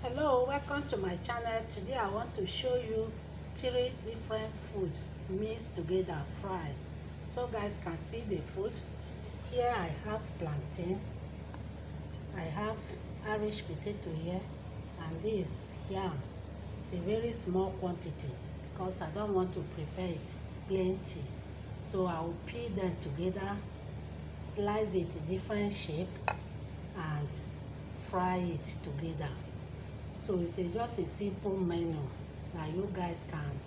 Hello, welcome to my channel. Today I want to show you 3 different food mixed together fried. So guys can see the food. Here I have plantain, I have Irish potato here, and this yam. It's a very small quantity because I don't want to prepare it plenty. So I will peel them together, slice it different shape, and fry it together. So it's just a simple menu that you guys can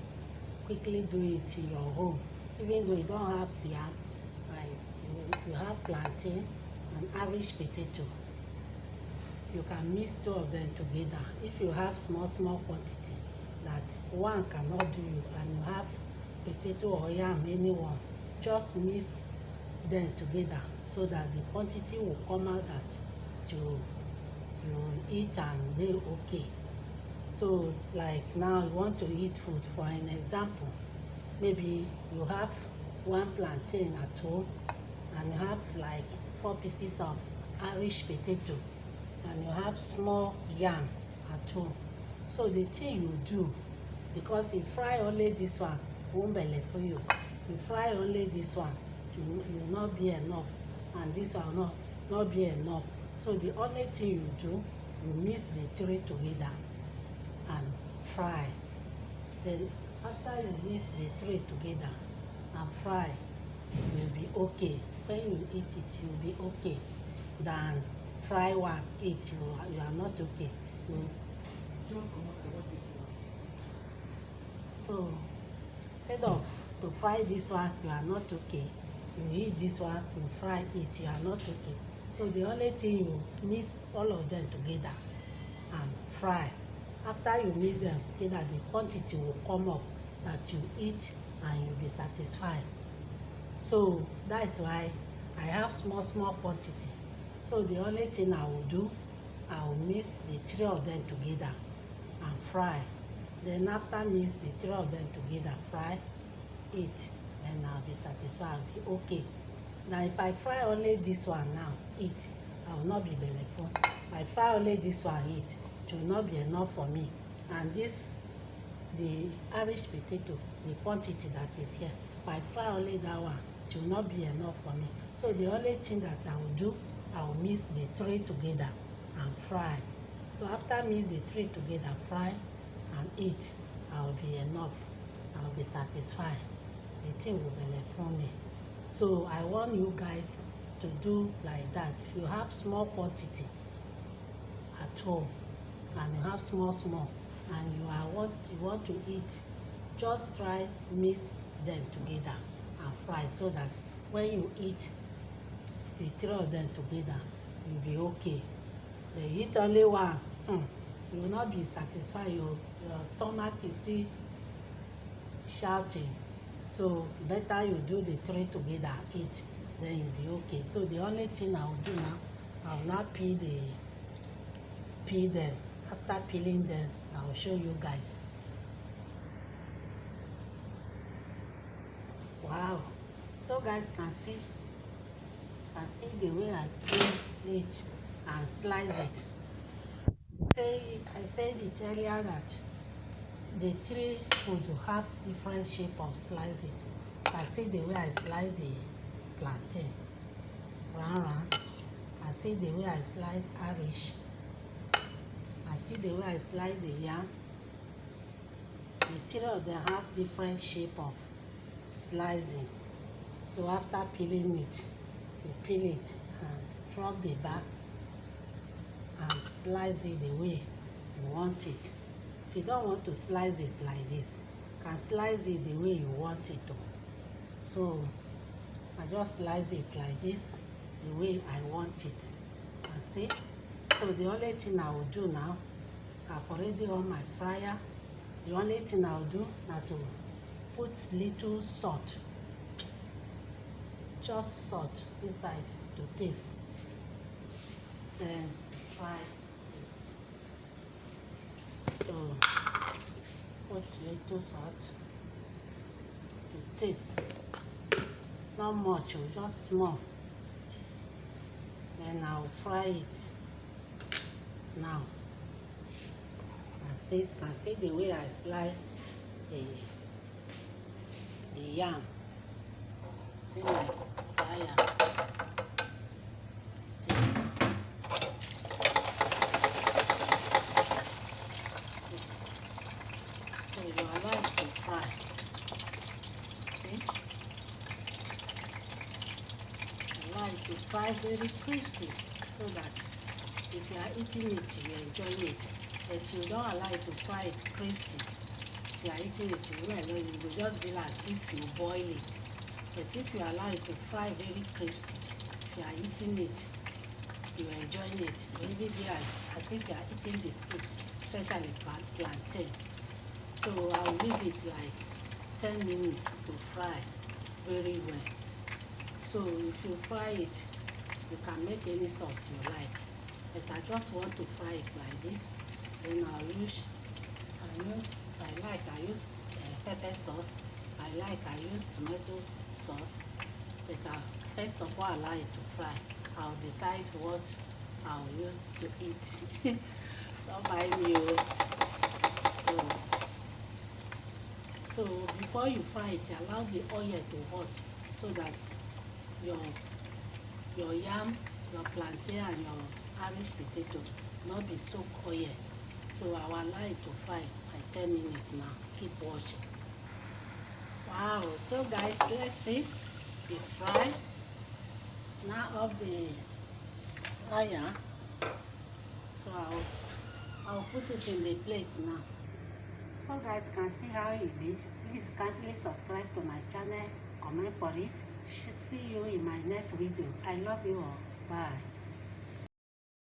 quickly do it in your home. Even though you don't have yam, like you have plantain and Irish potato, you can mix 2 of them together. If you have small quantity that one cannot do you, and you have potato or yam, anyone, just mix them together so that the quantity will come out that you eat and they okay. So like now you want to eat food, for an example, maybe you have 1 plantain at home and you have like 4 pieces of Irish potato and you have small yam at home. So the thing you do, because you fry only this one, won't belle for you. You fry only this one, you will not be enough, and this one will not be enough. So the only thing you do, you mix the 3 together and fry. Then after you mix the 3 together and fry, you will be okay. When you eat it, you will be okay. Than fry one, eat, you are not okay. So instead of to fry this one, you are not okay. You eat this one, you fry it, you are not okay. So the only thing, you mix all of them together and fry. After you mix them together, the quantity will come up that you eat and you'll be satisfied. So that's why I have small quantity. So the only thing I will do, I will mix the 3 of them together and fry. Then after mix the 3 of them together, fry, eat, and I'll be satisfied, I'll be okay. Now if I fry only this one now, eat, I will not be belleful. If I fry only this one, eat, it will not be enough for me. And this, the Irish potato, the quantity that is here, if I fry only that one, it will not be enough for me. So the only thing that I will do, I will mix the 3 together and fry. So after mix the 3 together, fry and eat, I will be enough, I will be satisfied. The thing will belleful me. So I want you guys to do like that. If you have small quantity at home and you have small and you want to eat, just try mix them together and fry, so that when you eat the 3 of them together, you'll be okay. Then you eat only one, you will not be satisfied. Your stomach is still shouting. So better you do the 3 together, eat, then you'll be okay. So the only thing I will do now, I will not peel them. After peeling them, I will show you guys. Wow. So guys can see the way I peel it and slice it. I said it earlier that the 3 food will have different shape of slice it. I see the way I slice the plantain round. I see the way I slice Irish. I see the way I slice the yam. The 3 of them have different shape of slicing. So after peeling it, you peel it and drop the back and slice it the way you want it. If you don't want to slice it like this, you can slice it the way you want it to. So I just slice it like this, the way I want it. And see? So the only thing I will do now, I've already on my fryer. The only thing I'll do now to put little salt, just salt inside to taste. Then fry it. So put little salt to taste. It's not much, just small. Then I'll fry it now. can see the way I slice the yam. See my fire. So you allow it to fry. See? Allow it to fry very crispy so that if you are eating it, you enjoy it. But you don't allow it to fry it crispy. If you are eating it, it will just be like as if you boil it. But if you allow it to fry very crispy, if you are eating it, you are enjoying it. It will be as if you are eating biscuit, especially plantain. So I'll leave it like 10 minutes to fry very well. So if you fry it, you can make any sauce you like. But I just want to fry it like this. Then I use pepper sauce. I use tomato sauce. But first of all, allow it to fry. I'll decide what I'll use to eat. Don't buy me. So before you fry it, allow the oil to hot so that your yam, your plantain and your Irish potato not be soak oil. So I will allow it to fry by 10 minutes now. Keep watching. Wow, so guys, let's see. It's fried. Now off the fire. So I'll put it in the plate now. So guys can see how it be. Please kindly subscribe to my channel, comment for it. See you in my next video. I love you all. Bye.